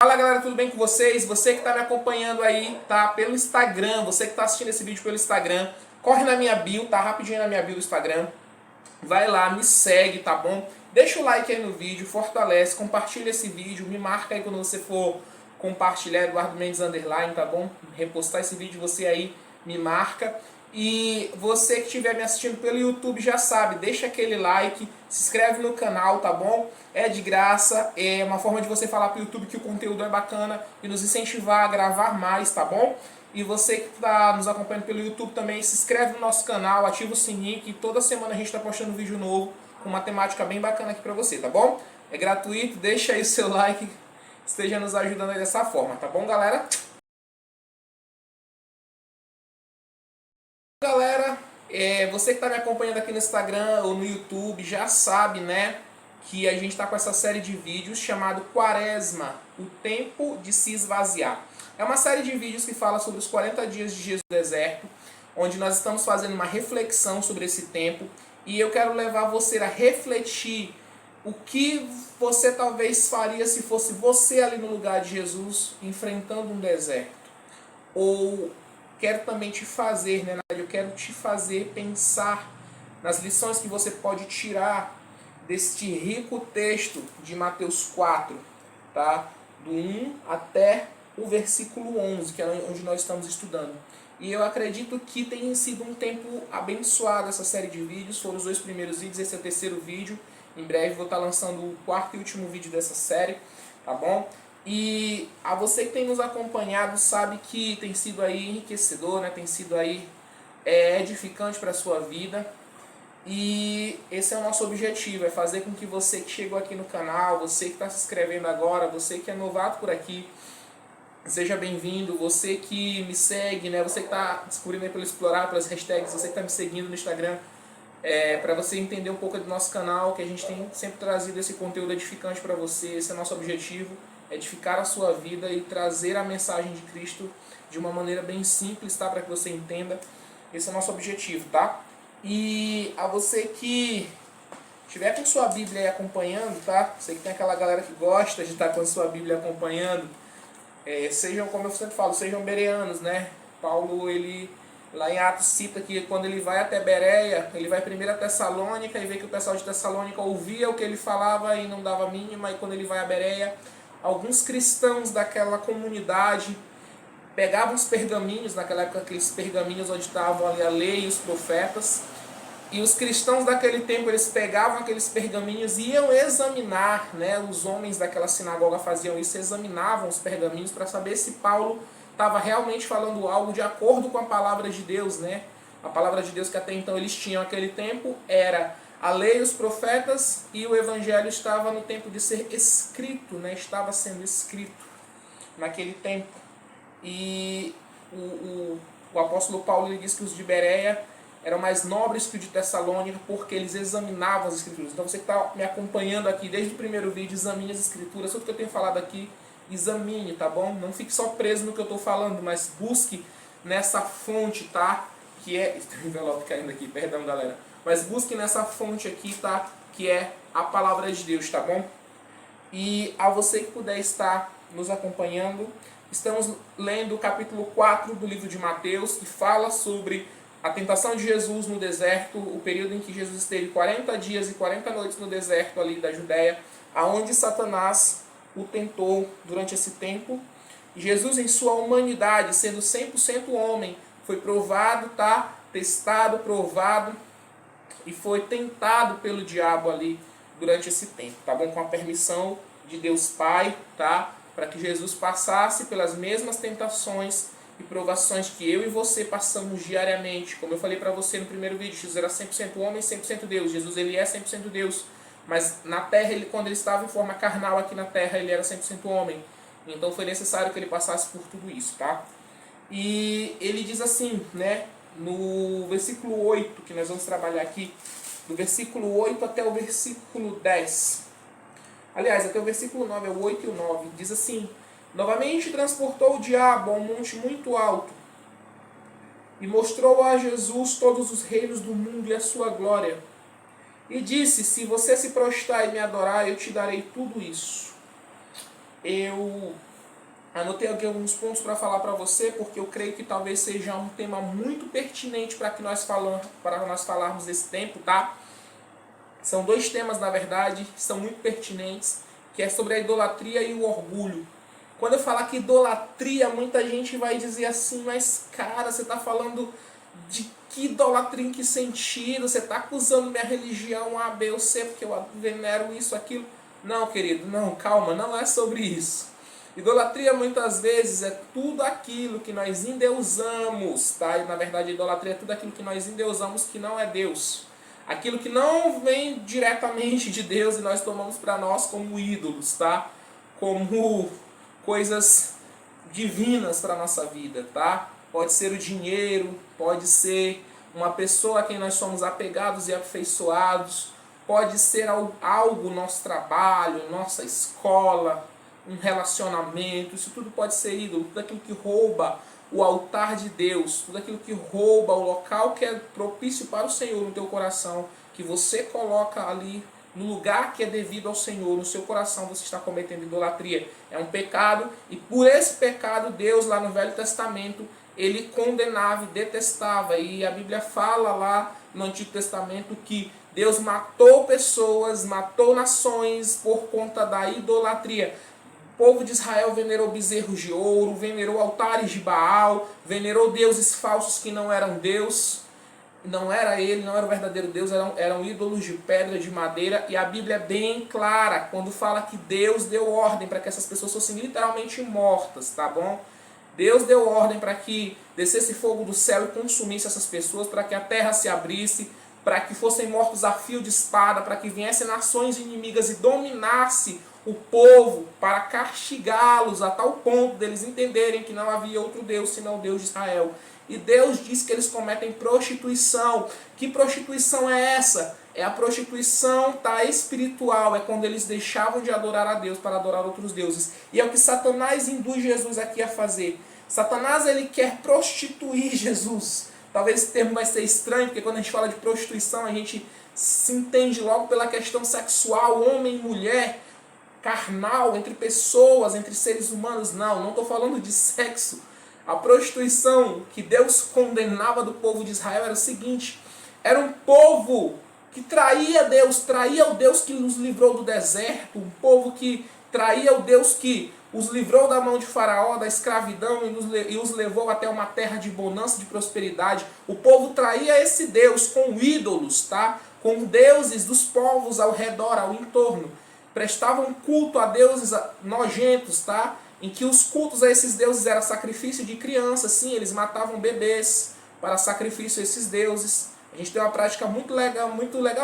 Fala galera, tudo bem com vocês? Você que está me acompanhando aí, tá? Pelo Instagram, você que está assistindo esse vídeo pelo Instagram, corre na minha bio, tá? Rapidinho na minha bio do Instagram. Vai lá, me segue, tá bom? Deixa o like aí no vídeo, fortalece, compartilha esse vídeo, me marca aí quando você for compartilhar, Eduardo Mendes _, tá bom? Repostar esse vídeo, você aí me marca. E você que estiver me assistindo pelo YouTube já sabe, deixa aquele like, se inscreve no canal, tá bom? É de graça, é uma forma de você falar pro YouTube que o conteúdo é bacana e nos incentivar a gravar mais, tá bom? E você que está nos acompanhando pelo YouTube também, se inscreve no nosso canal, ativa o sininho, que toda semana a gente está postando um vídeo novo com uma temática bem bacana aqui pra você, tá bom? É gratuito, deixa aí o seu like, esteja nos ajudando aí dessa forma, tá bom, galera? Galera, você que está me acompanhando aqui no Instagram ou no YouTube já sabe, né, que a gente está com essa série de vídeos chamado Quaresma, o tempo de se esvaziar. É uma série de vídeos que fala sobre os 40 dias de Jesus no deserto, onde nós estamos fazendo uma reflexão sobre esse tempo e eu quero levar você a refletir o que você talvez faria se fosse você ali no lugar de Jesus enfrentando um deserto. Ou quero também te fazer, né? Eu quero te fazer pensar nas lições que você pode tirar deste rico texto de Mateus 4, tá? Do 1 até o versículo 11, que é onde nós estamos estudando. E eu acredito que tem sido um tempo abençoado essa série de vídeos. Foram os 2 primeiros vídeos, esse é o 3º vídeo. Em breve vou estar lançando o 4º e último vídeo dessa série, tá bom? E a você que tem nos acompanhado sabe que tem sido aí enriquecedor, né? Tem sido aí edificante para a sua vida. E esse é o nosso objetivo, é fazer com que você que chegou aqui no canal, você que está se inscrevendo agora, você que é novato por aqui, seja bem-vindo. Você que me segue, né? Você que está descobrindo aí pelo explorar, pelas hashtags, você que está me seguindo no Instagram, para você entender um pouco do nosso canal, que a gente tem sempre trazido esse conteúdo edificante para você. Esse é o nosso objetivo, edificar a sua vida e trazer a mensagem de Cristo de uma maneira bem simples, tá? Para que você entenda. Esse é o nosso objetivo, tá? E a você que estiver com sua Bíblia aí acompanhando, tá? Você que tem aquela galera que gosta de estar com a sua Bíblia acompanhando, sejam, como eu sempre falo, sejam bereanos, né? Paulo, ele lá em Atos cita que quando ele vai até Bereia, ele vai primeiro a Tessalônica e vê que o pessoal de Tessalônica ouvia o que ele falava e não dava mínima, e quando ele vai a Bereia, alguns cristãos daquela comunidade pegavam os pergaminhos, naquela época aqueles pergaminhos onde estavam ali a lei e os profetas, e os cristãos daquele tempo, eles pegavam aqueles pergaminhos e iam examinar, né? Os homens daquela sinagoga faziam isso, examinavam os pergaminhos para saber se Paulo estava realmente falando algo de acordo com a palavra de Deus, né? A palavra de Deus que até então eles tinham naquele tempo era a lei, os profetas, e o evangelho estava no tempo de ser escrito, né? Estava sendo escrito naquele tempo. E o apóstolo Paulo, ele diz que os de Bereia eram mais nobres que o de Tessalônica, porque eles examinavam as escrituras. Então você que está me acompanhando aqui desde o primeiro vídeo, examine as escrituras. Tudo que eu tenho falado aqui, examine, tá bom? Não fique só preso no que eu estou falando, mas busque nessa fonte, tá? Que é... Tem um envelope caindo aqui, perdão galera. Mas busque nessa fonte aqui, tá? Que é a palavra de Deus, tá bom? E a você que puder estar nos acompanhando, estamos lendo o capítulo 4 do livro de Mateus, que fala sobre a tentação de Jesus no deserto, o período em que Jesus esteve 40 dias e 40 noites no deserto ali da Judéia, aonde Satanás o tentou durante esse tempo. E Jesus, em sua humanidade, sendo 100% homem, foi provado, tá? Testado, provado, e foi tentado pelo diabo ali durante esse tempo, tá bom? Com a permissão de Deus Pai, tá? Para que Jesus passasse pelas mesmas tentações e provações que eu e você passamos diariamente. Como eu falei para você no primeiro vídeo, Jesus era 100% homem e 100% Deus. Jesus, ele é 100% Deus, mas na terra, quando ele estava em forma carnal aqui na terra, ele era 100% homem. Então foi necessário que ele passasse por tudo isso, tá? E ele diz assim, né, no versículo 8, que nós vamos trabalhar aqui, do versículo 8 até o versículo 10. Aliás, até o versículo 9, é o 8 e o 9, diz assim: novamente transportou o diabo a um monte muito alto e mostrou a Jesus todos os reinos do mundo e a sua glória. E disse: se você se prostrar e me adorar, eu te darei tudo isso. Eu Anotei aqui alguns pontos para falar para você, porque eu creio que talvez seja um tema muito pertinente para nós falarmos desse tempo, tá? São dois temas, na verdade, que são muito pertinentes, que é sobre a idolatria e o orgulho. Quando eu falar que idolatria, muita gente vai dizer assim, mas cara, você está falando de que idolatria, em que sentido? Você está acusando minha religião A, B ou C, porque eu venero isso, aquilo. Não, querido, não, calma, não é sobre isso. Idolatria muitas vezes é tudo aquilo que nós endeusamos, tá? E na verdade a idolatria é tudo aquilo que nós endeusamos que não é Deus. Aquilo que não vem diretamente de Deus e nós tomamos para nós como ídolos, tá? Como coisas divinas para a nossa vida, tá? Pode ser o dinheiro, pode ser uma pessoa a quem nós somos apegados e afeiçoados, pode ser algo, nosso trabalho, nossa escola, um relacionamento, isso tudo pode ser ídolo, tudo aquilo que rouba o altar de Deus, tudo aquilo que rouba o local que é propício para o Senhor no teu coração, que você coloca ali no lugar que é devido ao Senhor, no seu coração você está cometendo idolatria. É um pecado, e por esse pecado Deus lá no Velho Testamento, ele condenava e detestava, e a Bíblia fala lá no Antigo Testamento que Deus matou pessoas, matou nações por conta da idolatria. O povo de Israel venerou bezerros de ouro, venerou altares de Baal, venerou deuses falsos que não eram Deus. Não era ele, não era o verdadeiro Deus, eram ídolos de pedra, de madeira. E a Bíblia é bem clara quando fala que Deus deu ordem para que essas pessoas fossem literalmente mortas, tá bom? Deus deu ordem para que descesse fogo do céu e consumisse essas pessoas, para que a terra se abrisse, para que fossem mortos a fio de espada, para que viessem nações inimigas e dominasse o povo, para castigá-los a tal ponto deles entenderem que não havia outro Deus senão o Deus de Israel. E Deus diz que eles cometem prostituição. Que prostituição é essa? É a prostituição espiritual, é quando eles deixavam de adorar a Deus para adorar outros deuses. E é o que Satanás induz Jesus aqui a fazer. Satanás, ele quer prostituir Jesus. Talvez esse termo vai ser estranho, porque quando a gente fala de prostituição, a gente se entende logo pela questão sexual, homem e mulher, carnal, entre pessoas, entre seres humanos. Não estou falando de sexo. A prostituição que Deus condenava do povo de Israel era o seguinte: era um povo que traía Deus, traía o Deus que nos livrou do deserto, um povo que traía o Deus que os livrou da mão de Faraó, da escravidão e os levou até uma terra de bonança, de prosperidade. O povo traía esse Deus com ídolos, tá? Com deuses dos povos ao redor, ao entorno. Prestavam culto a deuses nojentos, tá? Em que os cultos a esses deuses era sacrifício de crianças, sim, eles matavam bebês para sacrifício a esses deuses. A gente tem uma prática muito legal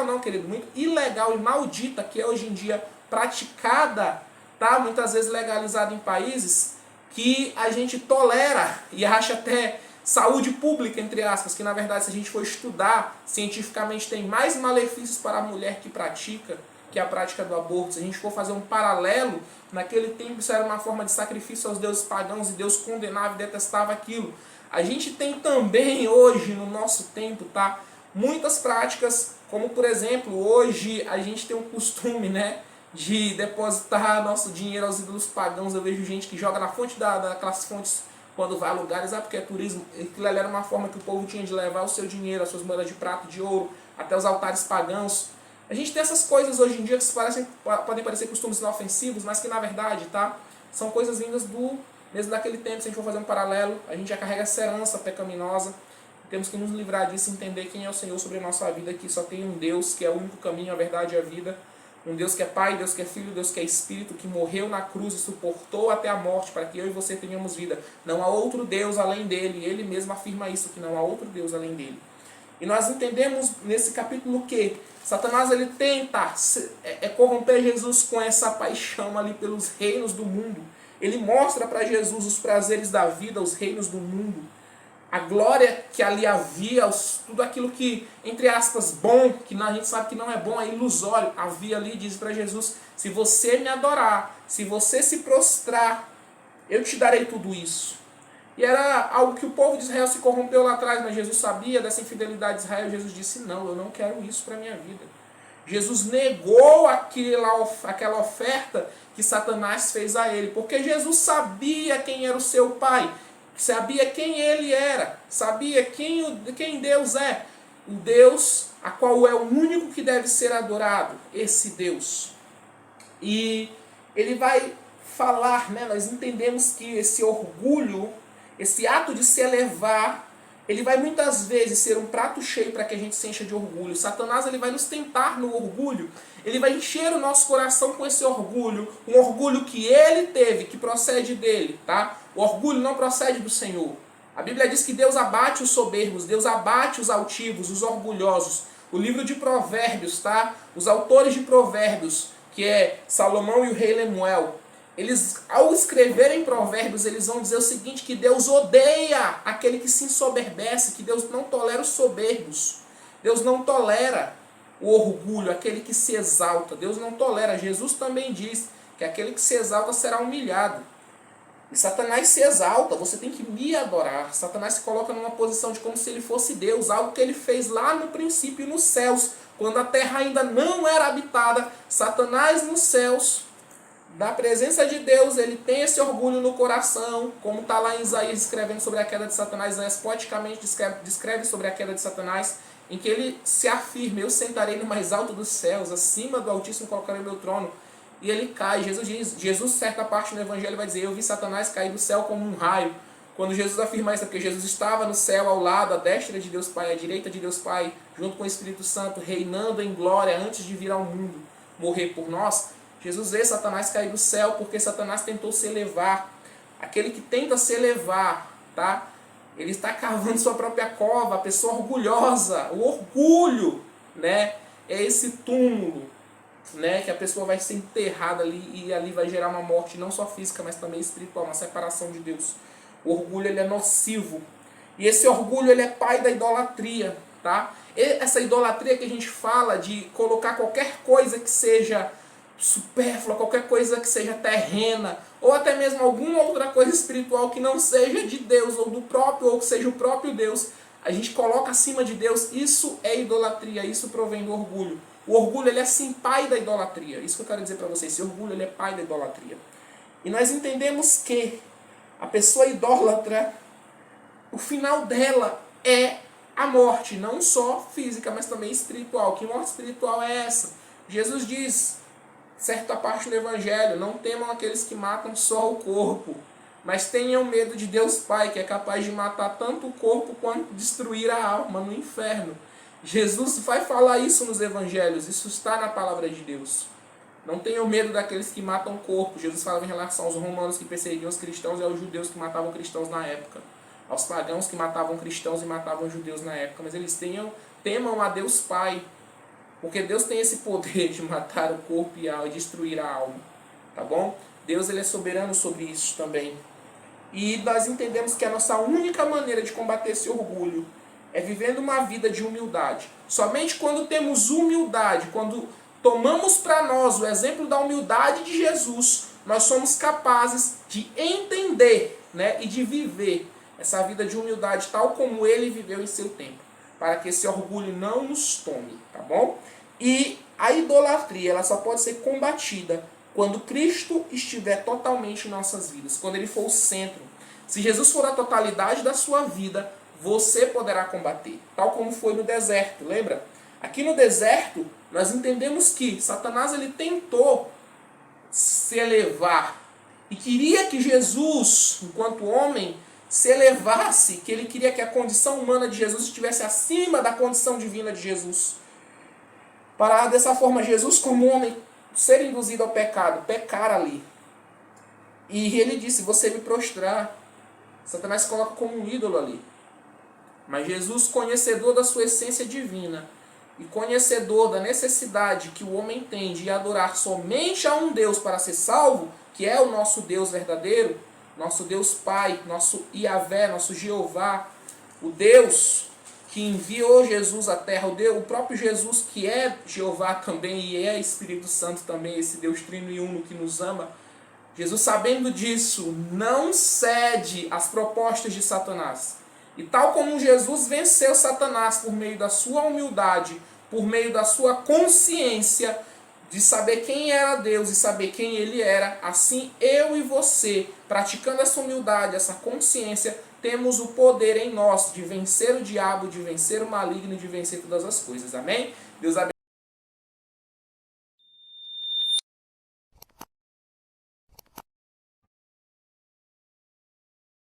não, querido, muito ilegal e maldita, que é hoje em dia praticada, tá? Muitas vezes legalizada em países que a gente tolera e acha até saúde pública, entre aspas, que na verdade, se a gente for estudar cientificamente, tem mais malefícios para a mulher que pratica, que é a prática do aborto. Se a gente for fazer um paralelo, naquele tempo isso era uma forma de sacrifício aos deuses pagãos e Deus condenava e detestava aquilo. A gente tem também hoje, no nosso tempo, tá, muitas práticas, como por exemplo, hoje a gente tem um costume, né, de depositar nosso dinheiro aos ídolos pagãos. Eu vejo gente que joga na fonte daquelas fontes quando vai a lugares, porque é turismo. Aquilo ali era uma forma que o povo tinha de levar o seu dinheiro, as suas moedas de prata, de ouro, até os altares pagãos. A gente tem essas coisas hoje em dia que podem parecer costumes inofensivos, mas que na verdade, tá, são coisas vindas mesmo daquele tempo. Se a gente for fazer um paralelo, a gente já carrega essa herança pecaminosa. Temos que nos livrar disso e entender quem é o Senhor sobre a nossa vida, que só tem um Deus, que é o único caminho, a verdade e a vida. Um Deus que é Pai, Deus que é Filho, Deus que é Espírito, que morreu na cruz e suportou até a morte para que eu e você tenhamos vida. Não há outro Deus além dele. Ele mesmo afirma isso, que não há outro Deus além dele. E nós entendemos nesse capítulo que Satanás, ele tenta corromper Jesus com essa paixão ali pelos reinos do mundo. Ele mostra para Jesus os prazeres da vida, os reinos do mundo. A glória que ali havia, tudo aquilo que, entre aspas, bom, que a gente sabe que não é bom, é ilusório, havia ali, diz para Jesus: se você me adorar, se você se prostrar, eu te darei tudo isso. E era algo que o povo de Israel se corrompeu lá atrás, mas Jesus sabia dessa infidelidade de Israel. Jesus disse: não, eu não quero isso para a minha vida. Jesus negou aquela oferta que Satanás fez a ele, porque Jesus sabia quem era o seu pai, sabia quem ele era, sabia quem Deus é, o Deus a qual é o único que deve ser adorado, esse Deus. E ele vai falar, né, nós entendemos que esse orgulho, esse ato de se elevar, ele vai muitas vezes ser um prato cheio para que a gente se encha de orgulho. Satanás ele vai nos tentar no orgulho, ele vai encher o nosso coração com esse orgulho, um orgulho que ele teve, que procede dele, tá? O orgulho não procede do Senhor. A Bíblia diz que Deus abate os soberbos, Deus abate os altivos, os orgulhosos. O livro de Provérbios, tá? Os autores de Provérbios, que é Salomão e o rei Lemuel, eles, ao escreverem Provérbios, eles vão dizer o seguinte, que Deus odeia aquele que se ensoberbece, que Deus não tolera os soberbos. Deus não tolera o orgulho, aquele que se exalta. Deus não tolera. Jesus também diz que aquele que se exalta será humilhado. E Satanás se exalta, você tem que me adorar. Satanás se coloca numa posição de como se ele fosse Deus, algo que ele fez lá no princípio nos céus, quando a terra ainda não era habitada. Satanás nos céus, da presença de Deus, ele tem esse orgulho no coração, como está lá em Isaías escrevendo sobre a queda de Satanás. Isaías poeticamente descreve sobre a queda de Satanás, em que ele se afirma, eu sentarei no mais alto dos céus, acima do Altíssimo colocarei meu trono. E ele cai. Jesus, certa parte no Evangelho, vai dizer, eu vi Satanás cair do céu como um raio. Quando Jesus afirma isso, é porque Jesus estava no céu, ao lado, à destra de Deus Pai, à direita de Deus Pai, junto com o Espírito Santo, reinando em glória antes de vir ao mundo morrer por nós. Jesus vê Satanás cair do céu porque Satanás tentou se elevar. Aquele que tenta se elevar, tá? Ele está cavando sua própria cova, a pessoa orgulhosa, o orgulho, né? É esse túmulo, né? Que a pessoa vai ser enterrada ali e ali vai gerar uma morte não só física, mas também espiritual, uma separação de Deus. O orgulho ele é nocivo. E esse orgulho ele é pai da idolatria, tá? E essa idolatria que a gente fala de colocar qualquer coisa que seja supérflua, qualquer coisa que seja terrena, ou até mesmo alguma outra coisa espiritual que não seja de Deus, ou do próprio, ou que seja o próprio Deus, a gente coloca acima de Deus, isso é idolatria, isso provém do orgulho. O orgulho ele é sim pai da idolatria, isso que eu quero dizer para vocês, esse orgulho ele é pai da idolatria. E nós entendemos que a pessoa idólatra, o final dela é a morte, não só física, mas também espiritual. Que morte espiritual é essa? Jesus diz, certa parte do Evangelho, não temam aqueles que matam só o corpo, mas tenham medo de Deus Pai, que é capaz de matar tanto o corpo quanto destruir a alma no inferno. Jesus vai falar isso nos Evangelhos, isso está na palavra de Deus. Não tenham medo daqueles que matam o corpo. Jesus falava em relação aos romanos que perseguiam os cristãos e aos judeus que matavam cristãos na época. Aos pagãos que matavam cristãos e matavam judeus na época. Mas eles temam a Deus Pai. Porque Deus tem esse poder de matar o corpo e destruir a alma. Tá bom? Deus ele é soberano sobre isso também. E nós entendemos que a nossa única maneira de combater esse orgulho é vivendo uma vida de humildade. Somente quando temos humildade, quando tomamos para nós o exemplo da humildade de Jesus, nós somos capazes de entender, né, e de viver essa vida de humildade tal como ele viveu em seu tempo, para que esse orgulho não nos tome, tá bom? E a idolatria ela só pode ser combatida quando Cristo estiver totalmente em nossas vidas, quando ele for o centro. Se Jesus for a totalidade da sua vida, você poderá combater, tal como foi no deserto, lembra? Aqui no deserto, nós entendemos que Satanás ele tentou se elevar e queria que Jesus, enquanto homem, se elevasse, que ele queria que a condição humana de Jesus estivesse acima da condição divina de Jesus. Para dessa forma, Jesus como homem, ser induzido ao pecado, pecar ali. E ele disse, você me prostrar. Satanás se coloca como um ídolo ali. Mas Jesus, conhecedor da sua essência divina, e conhecedor da necessidade que o homem tem de adorar somente a um Deus para ser salvo, que é o nosso Deus verdadeiro, nosso Deus Pai, nosso Yahvé, nosso Jeová, o Deus que enviou Jesus à terra, o próprio Jesus que é Jeová também e é Espírito Santo também, esse Deus trino e uno que nos ama. Jesus, sabendo disso, não cede às propostas de Satanás. E tal como Jesus venceu Satanás por meio da sua humildade, por meio da sua consciência, de saber quem era Deus e saber quem Ele era, assim eu e você, praticando essa humildade, essa consciência, temos o poder em nós de vencer o diabo, de vencer o maligno e de vencer todas as coisas. Amém? Deus abençoe.